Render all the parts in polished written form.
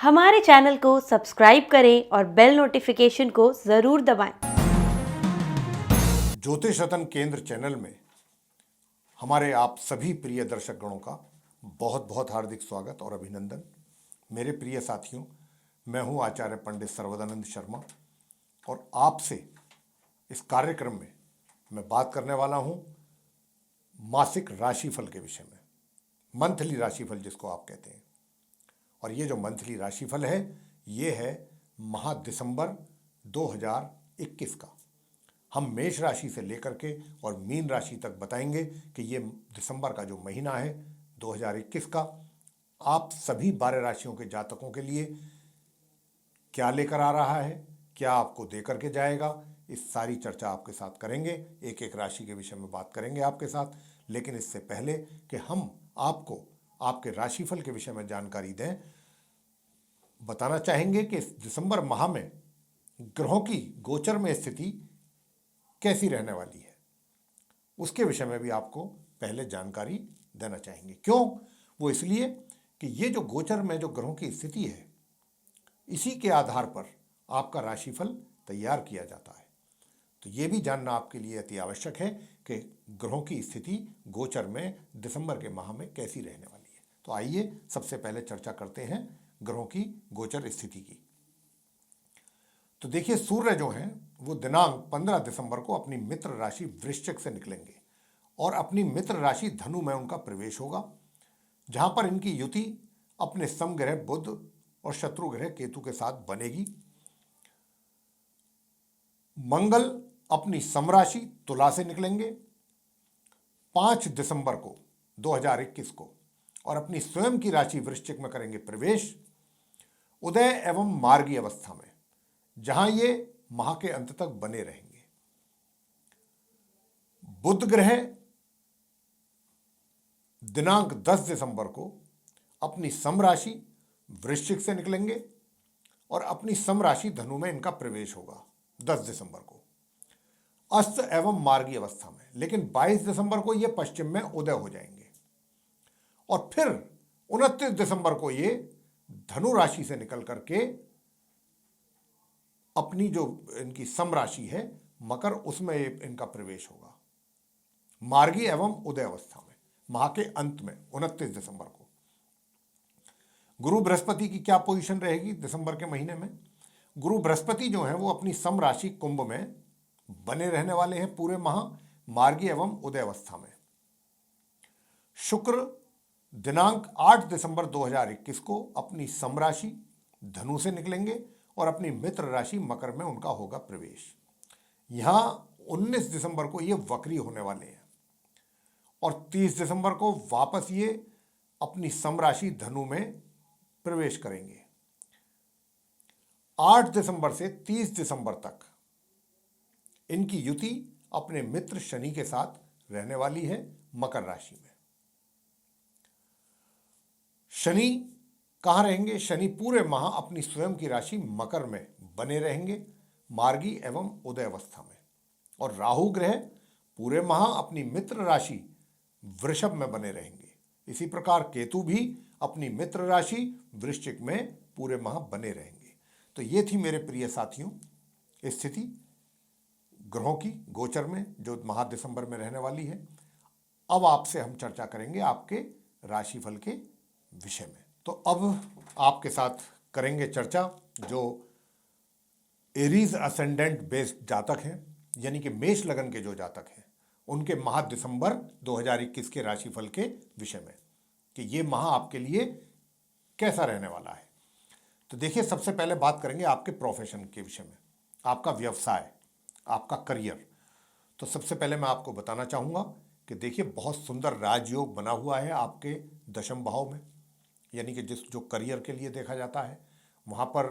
हमारे चैनल को सब्सक्राइब करें और बेल नोटिफिकेशन को ज़रूर दबाएं। ज्योतिष रत्न केंद्र चैनल में हमारे आप सभी प्रिय दर्शक गणों का बहुत बहुत हार्दिक स्वागत और अभिनंदन। मेरे प्रिय साथियों, मैं हूं आचार्य पंडित सर्वदानंद शर्मा और आपसे इस कार्यक्रम में मैं बात करने वाला हूं मासिक राशिफल के विषय में, मंथली राशिफल जिसको आप कहते हैं। और ये जो मंथली राशिफल है ये है माह दिसंबर 2021 का। हम मेष राशि से लेकर के और मीन राशि तक बताएंगे कि ये दिसंबर का जो महीना है 2021 का आप सभी 12 राशियों के जातकों के लिए क्या लेकर आ रहा है, क्या आपको दे करके जाएगा, इस सारी चर्चा आपके साथ करेंगे। एक एक राशि के विषय में बात करेंगे आपके साथ। लेकिन इससे पहले कि हम आपको आपके राशिफल के विषय में जानकारी दें, बताना चाहेंगे कि इस दिसंबर माह में ग्रहों की गोचर में स्थिति कैसी रहने वाली है, उसके विषय में भी आपको पहले जानकारी देना चाहेंगे। क्यों? वो इसलिए कि ये जो गोचर में जो ग्रहों की स्थिति है, इसी के आधार पर आपका राशिफल तैयार किया जाता है। तो ये भी जानना आपके लिए अति आवश्यक है कि ग्रहों की स्थिति गोचर में दिसंबर के माह में कैसी रहने वाली है। तो आइए सबसे पहले चर्चा करते हैं ग्रहों की गोचर स्थिति की। तो देखिए, सूर्य जो हैं वो दिनांक 15 दिसंबर को अपनी मित्र राशि वृश्चिक से निकलेंगे और अपनी मित्र राशि धनु में उनका प्रवेश होगा, जहां पर इनकी युति अपने समग्रह बुध और शत्रु ग्रह केतु के साथ बनेगी। मंगल अपनी समराशि तुला से निकलेंगे 5 दिसंबर को 2021 को और अपनी स्वयं की राशि वृश्चिक में करेंगे प्रवेश, उदय एवं मार्गी अवस्था में, जहां ये माह के अंत तक बने रहेंगे। बुध ग्रह दिनांक 10 दिसंबर को अपनी समराशि वृश्चिक से निकलेंगे और अपनी समराशि धनु में इनका प्रवेश होगा 10 दिसंबर को अस्त एवं मार्गी अवस्था में। लेकिन 22 दिसंबर को ये पश्चिम में उदय हो जाएंगे और फिर 29 दिसंबर को ये धनु राशि से निकल करके अपनी जो इनकी समराशि है मकर, उसमें इनका प्रवेश होगा मार्गी एवं उदय अवस्था में माह के अंत में 29 दिसंबर को। गुरु बृहस्पति की क्या पोजीशन रहेगी दिसंबर के महीने में? गुरु बृहस्पति जो है वो अपनी समराशि कुंभ में बने रहने वाले हैं पूरे माह मार्गी एवं उदय अवस्था में। शुक्र दिनांक 8 दिसंबर 2021 को अपनी समराशि धनु से निकलेंगे और अपनी मित्र राशि मकर में उनका होगा प्रवेश। यहां 19 दिसंबर को ये वक्री होने वाले हैं और 30 दिसंबर को वापस ये अपनी समराशि धनु में प्रवेश करेंगे। 8 दिसंबर से 30 दिसंबर तक इनकी युति अपने मित्र शनि के साथ रहने वाली है मकर राशि में। शनि कहाँ रहेंगे? शनि पूरे माह अपनी स्वयं की राशि मकर में बने रहेंगे मार्गी एवं उदय अवस्था में। और राहु ग्रह पूरे माह अपनी मित्र राशि वृषभ में बने रहेंगे। इसी प्रकार केतु भी अपनी मित्र राशि वृश्चिक में पूरे माह बने रहेंगे। तो ये थी मेरे प्रिय साथियों स्थिति ग्रहों की गोचर में जो माह दिसंबर में रहने वाली है। अब आपसे हम चर्चा करेंगे आपके राशिफल के विषय में। तो अब आपके साथ करेंगे चर्चा जो एरीज असेंडेंट बेस्ड जातक हैं, यानी कि मेष लगन के जो जातक हैं, उनके माह दिसंबर 2021 के राशिफल के विषय में कि ये माह आपके लिए कैसा रहने वाला है। तो देखिए, सबसे पहले बात करेंगे आपके प्रोफेशन के विषय में, आपका व्यवसाय, आपका करियर। तो सबसे पहले मैं आपको बताना चाहूँगा कि देखिए, बहुत सुंदर राजयोग बना हुआ है आपके दशम भाव में, यानी कि जो करियर के लिए देखा जाता है वहाँ पर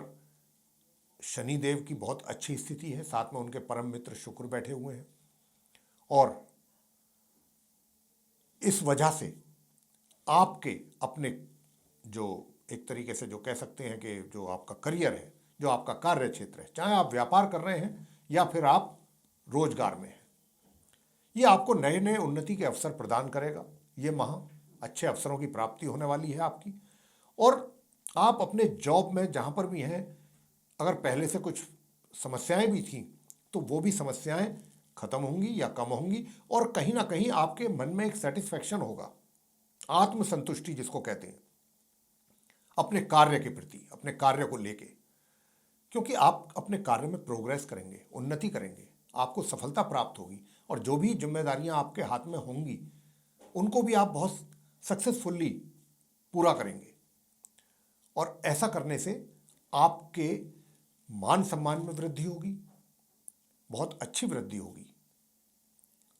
शनि देव की बहुत अच्छी स्थिति है, साथ में उनके परम मित्र शुक्र बैठे हुए हैं और इस वजह से आपके अपने जो एक तरीके से जो कह सकते हैं कि जो आपका करियर है, जो आपका कार्य क्षेत्र है, चाहे आप व्यापार कर रहे हैं या फिर आप रोजगार में हैं, ये आपको नए नए उन्नति के अवसर प्रदान करेगा। ये माह अच्छे अवसरों की प्राप्ति होने वाली है आपकी। और आप अपने जॉब में जहाँ पर भी हैं, अगर पहले से कुछ समस्याएं भी थीं तो वो भी समस्याएं खत्म होंगी या कम होंगी, और कहीं ना कहीं आपके मन में एक सेटिस्फैक्शन होगा, आत्मसंतुष्टि जिसको कहते हैं, अपने कार्य के प्रति, अपने कार्य को लेके। क्योंकि आप अपने कार्य में प्रोग्रेस करेंगे, उन्नति करेंगे, आपको सफलता प्राप्त होगी, और जो भी जिम्मेदारियां आपके हाथ में होंगी उनको भी आप बहुत सक्सेसफुली पूरा करेंगे। और ऐसा करने से आपके मान सम्मान में वृद्धि होगी, बहुत अच्छी वृद्धि होगी।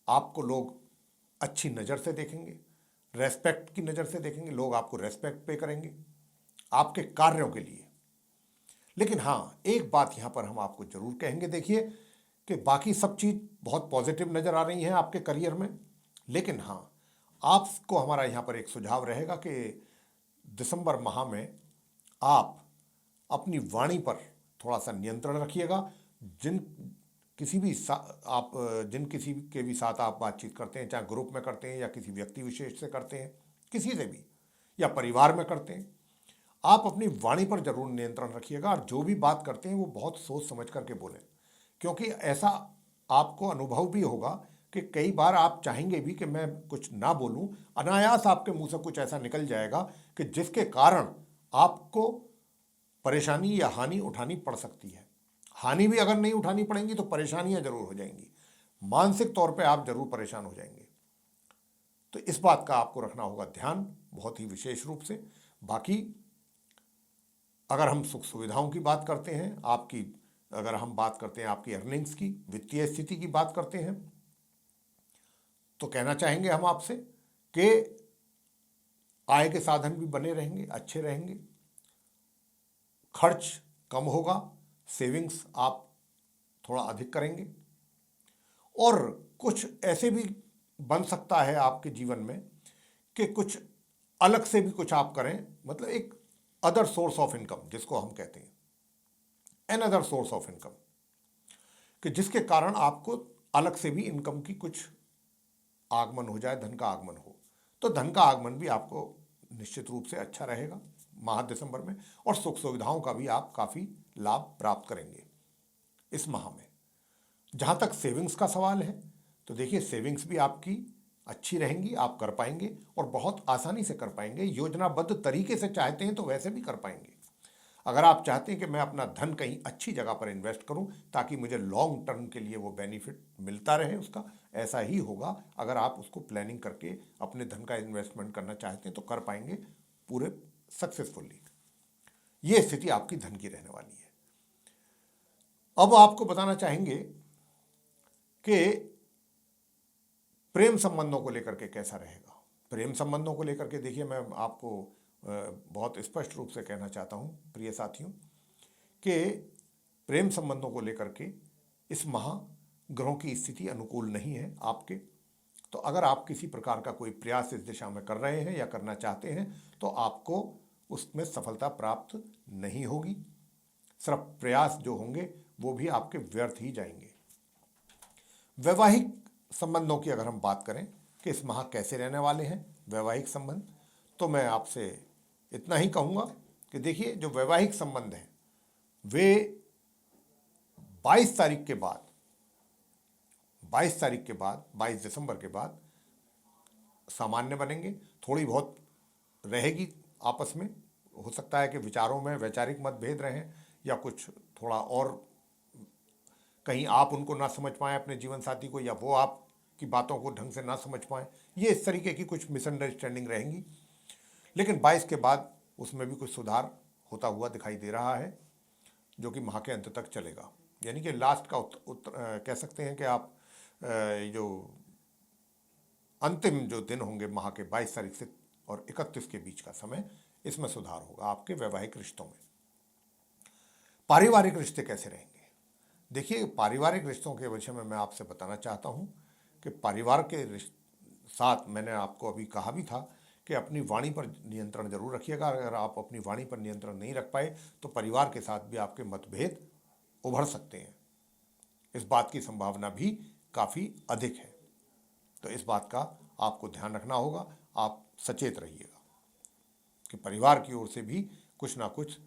आपको लोग अच्छी नज़र से देखेंगे, रेस्पेक्ट की नज़र से देखेंगे, लोग आपको रेस्पेक्ट पे करेंगे आपके कार्यों के लिए। लेकिन हाँ, एक बात यहाँ पर हम आपको जरूर कहेंगे, देखिए कि बाकी सब चीज़ बहुत पॉजिटिव नज़र आ रही हैं आपके करियर में, लेकिन हाँ, आपको हमारा यहाँ पर एक सुझाव रहेगा कि दिसंबर माह में आप अपनी वाणी पर थोड़ा सा नियंत्रण रखिएगा। जिन किसी के भी साथ आप बातचीत करते हैं, चाहे ग्रुप में करते हैं या किसी व्यक्ति विशेष से करते हैं, किसी से भी, या परिवार में करते हैं, आप अपनी वाणी पर जरूर नियंत्रण रखिएगा, और जो भी बात करते हैं वो बहुत सोच समझ करके बोलें। क्योंकि ऐसा आपको अनुभव भी होगा कि कई बार आप चाहेंगे भी कि मैं कुछ ना बोलूं, अनायास आपके मुंह से कुछ ऐसा निकल जाएगा कि जिसके कारण आपको परेशानी या हानि उठानी पड़ सकती है। हानि भी अगर नहीं उठानी पड़ेंगी तो परेशानियां जरूर हो जाएंगी, मानसिक तौर पे आप जरूर परेशान हो जाएंगे। तो इस बात का आपको रखना होगा ध्यान, बहुत ही विशेष रूप से। बाकी अगर हम सुख सुविधाओं की बात करते हैं, अगर हम बात करते हैं आपकी अर्निंग्स की, वित्तीय स्थिति की बात करते हैं, तो कहना चाहेंगे हम आपसे कि आय के साधन भी बने रहेंगे, अच्छे रहेंगे, खर्च कम होगा, सेविंग्स आप थोड़ा अधिक करेंगे, और कुछ ऐसे भी बन सकता है आपके जीवन में कि कुछ अलग से भी कुछ आप करें, मतलब एक अदर सोर्स ऑफ इनकम जिसको हम कहते हैं, another source of income, कि जिसके कारण आपको अलग से भी इनकम की कुछ आगमन हो जाए, धन का आगमन हो। तो धन का आगमन भी आपको निश्चित रूप से अच्छा रहेगा माह दिसंबर में, और सुख सुविधाओं का भी आप काफ़ी लाभ प्राप्त करेंगे इस माह में। जहाँ तक सेविंग्स का सवाल है, तो देखिए सेविंग्स भी आपकी अच्छी रहेंगी, आप कर पाएंगे, और बहुत आसानी से कर पाएंगे। योजनाबद्ध तरीके से चाहते हैं तो वैसे भी कर पाएंगे। अगर आप चाहते हैं कि मैं अपना धन कहीं अच्छी जगह पर इन्वेस्ट करूं ताकि मुझे लॉन्ग टर्म के लिए वो बेनिफिट मिलता रहे उसका, ऐसा ही होगा। अगर आप उसको प्लानिंग करके अपने धन का इन्वेस्टमेंट करना चाहते हैं तो कर पाएंगे पूरे सक्सेसफुली। ये स्थिति आपकी धन की रहने वाली है। अब आपको बताना चाहेंगे कि प्रेम संबंधों को लेकर के कैसा रहेगा। प्रेम संबंधों को लेकर के देखिए, मैं आपको बहुत स्पष्ट रूप से कहना चाहता हूँ प्रिय साथियों कि प्रेम संबंधों को लेकर के इस माह ग्रहों की स्थिति अनुकूल नहीं है आपके। तो अगर आप किसी प्रकार का कोई प्रयास इस दिशा में कर रहे हैं या करना चाहते हैं तो आपको उसमें सफलता प्राप्त नहीं होगी। सिर्फ प्रयास जो होंगे वो भी आपके व्यर्थ ही जाएंगे। वैवाहिक संबंधों की अगर हम बात करें कि इस माह कैसे रहने वाले हैं वैवाहिक संबंध, तो मैं आपसे इतना ही कहूँगा कि देखिए जो वैवाहिक संबंध हैं वे 22 तारीख के बाद 22 दिसंबर के बाद सामान्य बनेंगे। थोड़ी बहुत रहेगी आपस में, हो सकता है कि विचारों में वैचारिक मतभेद रहें, या कुछ थोड़ा और कहीं आप उनको ना समझ पाएँ अपने जीवन साथी को, या वो आपकी बातों को ढंग से ना समझ पाएँ। ये इस तरीके की कुछ मिसअंडरस्टैंडिंग रहेंगी। लेकिन 22 के बाद उसमें भी कुछ सुधार होता हुआ दिखाई दे रहा है, जो कि माह के अंत तक चलेगा। यानी कि लास्ट का कह सकते हैं कि आप जो अंतिम जो दिन होंगे माह के 22 तारीख से और 31 के बीच का समय, इसमें सुधार होगा आपके वैवाहिक रिश्तों में। पारिवारिक रिश्ते कैसे रहेंगे? देखिए, पारिवारिक रिश्तों के विषय में मैं आपसे बताना चाहता हूँ कि परिवार के साथ मैंने आपको अभी कहा भी था कि अपनी वाणी पर नियंत्रण जरूर रखिएगा। अगर आप अपनी वाणी पर नियंत्रण नहीं रख पाए तो परिवार के साथ भी आपके मतभेद उभर सकते हैं। इस बात की संभावना भी काफ़ी अधिक है। तो इस बात का आपको ध्यान रखना होगा। आप सचेत रहिएगा कि परिवार की ओर से भी कुछ ना कुछ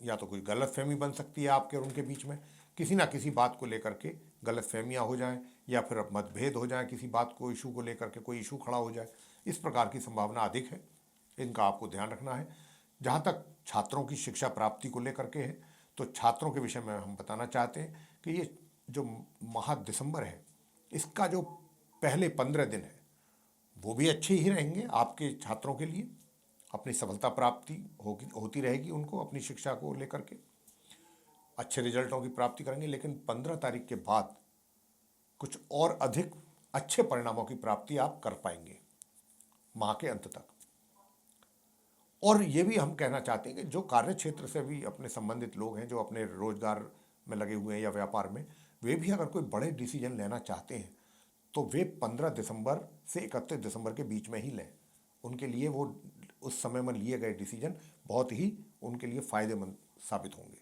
या तो कोई गलतफहमी बन सकती है आपके और उनके बीच में, किसी ना किसी बात को लेकर के गलतफहमियां हो जाएं, या फिर मतभेद हो जाए, किसी बात को इशू को लेकर के कोई इशू खड़ा हो जाए। इस प्रकार की संभावना अधिक है, इनका आपको ध्यान रखना है। जहाँ तक छात्रों की शिक्षा प्राप्ति को लेकर के है, तो छात्रों के विषय में हम बताना चाहते हैं कि ये जो माह दिसंबर है, इसका जो पहले 15 दिन है वो भी अच्छे ही रहेंगे आपके छात्रों के लिए। अपनी सफलता प्राप्ति होती रहेगी उनको अपनी शिक्षा को लेकर के, अच्छे रिजल्टों की प्राप्ति करेंगे। लेकिन 15 तारीख के बाद कुछ और अधिक अच्छे परिणामों की प्राप्ति आप कर पाएंगे माह के अंत तक। और ये भी हम कहना चाहते हैं कि जो कार्य क्षेत्र से भी अपने संबंधित लोग हैं, जो अपने रोजगार में लगे हुए हैं या व्यापार में, वे भी अगर कोई बड़े डिसीजन लेना चाहते हैं तो वे 15 दिसंबर से 31 दिसंबर के बीच में ही लें। उनके लिए वो उस समय में लिए गए डिसीजन बहुत ही उनके लिए फायदेमंद साबित होंगे।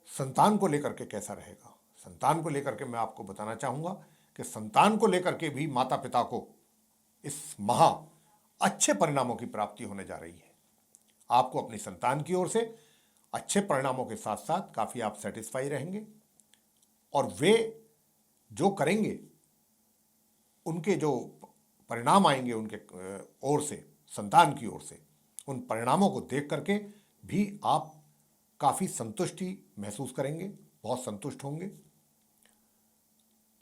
संतान को लेकर के कैसा रहेगा, संतान को लेकर के मैं आपको बताना चाहूँगा कि संतान को लेकर के भी माता पिता को इस माह अच्छे परिणामों की प्राप्ति होने जा रही है। आपको अपनी संतान की ओर से अच्छे परिणामों के साथ साथ काफ़ी आप सेटिस्फाई रहेंगे, और वे जो करेंगे उनके जो परिणाम आएंगे उनके ओर से, संतान की ओर से, उन परिणामों को देख करके भी आप काफ़ी संतुष्टि महसूस करेंगे, बहुत संतुष्ट होंगे,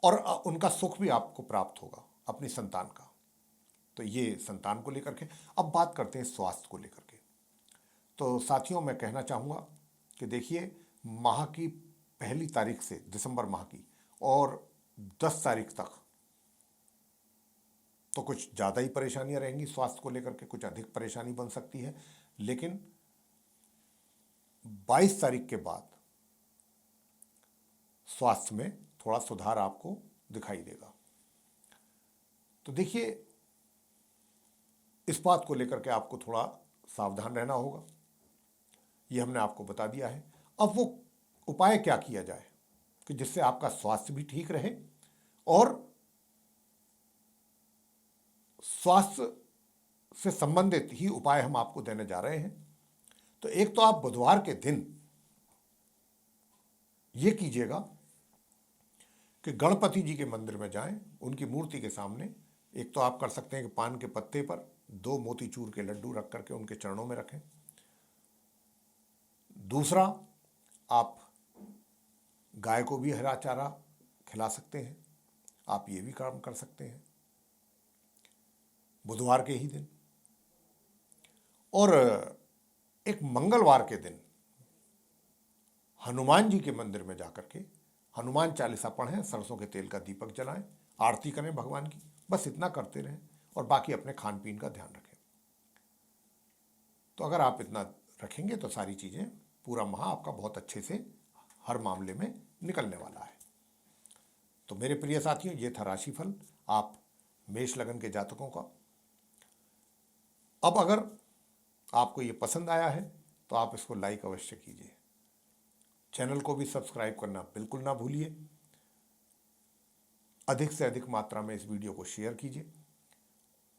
और उनका सुख भी आपको प्राप्त होगा अपनी संतान का। तो ये संतान को लेकर के। अब बात करते हैं स्वास्थ्य को लेकर के। तो साथियों, मैं कहना चाहूँगा कि देखिए, माह की पहली तारीख से, दिसंबर माह की, और 10 तारीख तक तो कुछ ज़्यादा ही परेशानियां रहेंगी स्वास्थ्य को लेकर के, कुछ अधिक परेशानी बन सकती है। लेकिन 22 तारीख के बाद स्वास्थ्य में थोड़ा सुधार आपको दिखाई देगा। तो देखिए, इस बात को लेकर के आपको थोड़ा सावधान रहना होगा, ये हमने आपको बता दिया है। अब वो उपाय क्या किया जाए कि जिससे आपका स्वास्थ्य भी ठीक रहे, और स्वास्थ्य से संबंधित ही उपाय हम आपको देने जा रहे हैं। तो एक तो आप बुधवार के दिन ये कीजिएगा कि गणपति जी के मंदिर में जाएं, उनकी मूर्ति के सामने। एक तो आप कर सकते हैं कि पान के पत्ते पर 2 मोतीचूर के लड्डू रख करके उनके चरणों में रखें। दूसरा, आप गाय को भी हरा चारा खिला सकते हैं, आप ये भी काम कर सकते हैं बुधवार के ही दिन। और एक मंगलवार के दिन हनुमान जी के मंदिर में जाकर के हनुमान चालीसा पढ़ें, सरसों के तेल का दीपक जलाएं, आरती करें भगवान की। बस इतना करते रहें, और बाकी अपने खान पीन का ध्यान रखें। तो अगर आप इतना रखेंगे तो सारी चीज़ें, पूरा माह आपका बहुत अच्छे से हर मामले में निकलने वाला है। तो मेरे प्रिय साथियों, ये था राशिफल आप मेष लगन के जातकों का। अब अगर आपको ये पसंद आया है तो आप इसको लाइक अवश्य कीजिए, चैनल को भी सब्सक्राइब करना बिल्कुल ना भूलिए, अधिक से अधिक मात्रा में इस वीडियो को शेयर कीजिए,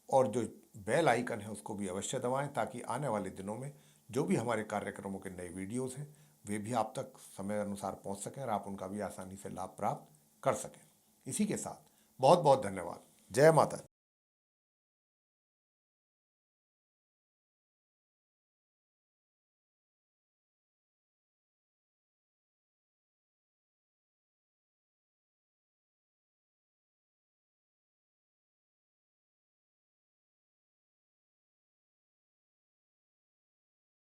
और जो बेल आइकन है उसको भी अवश्य दबाएं, ताकि आने वाले दिनों में जो भी हमारे कार्यक्रमों के नए वीडियोस हैं वे भी आप तक समय अनुसार पहुंच सकें और आप उनका भी आसानी से लाभ प्राप्त कर सकें। इसी के साथ बहुत बहुत धन्यवाद। जय माता दी।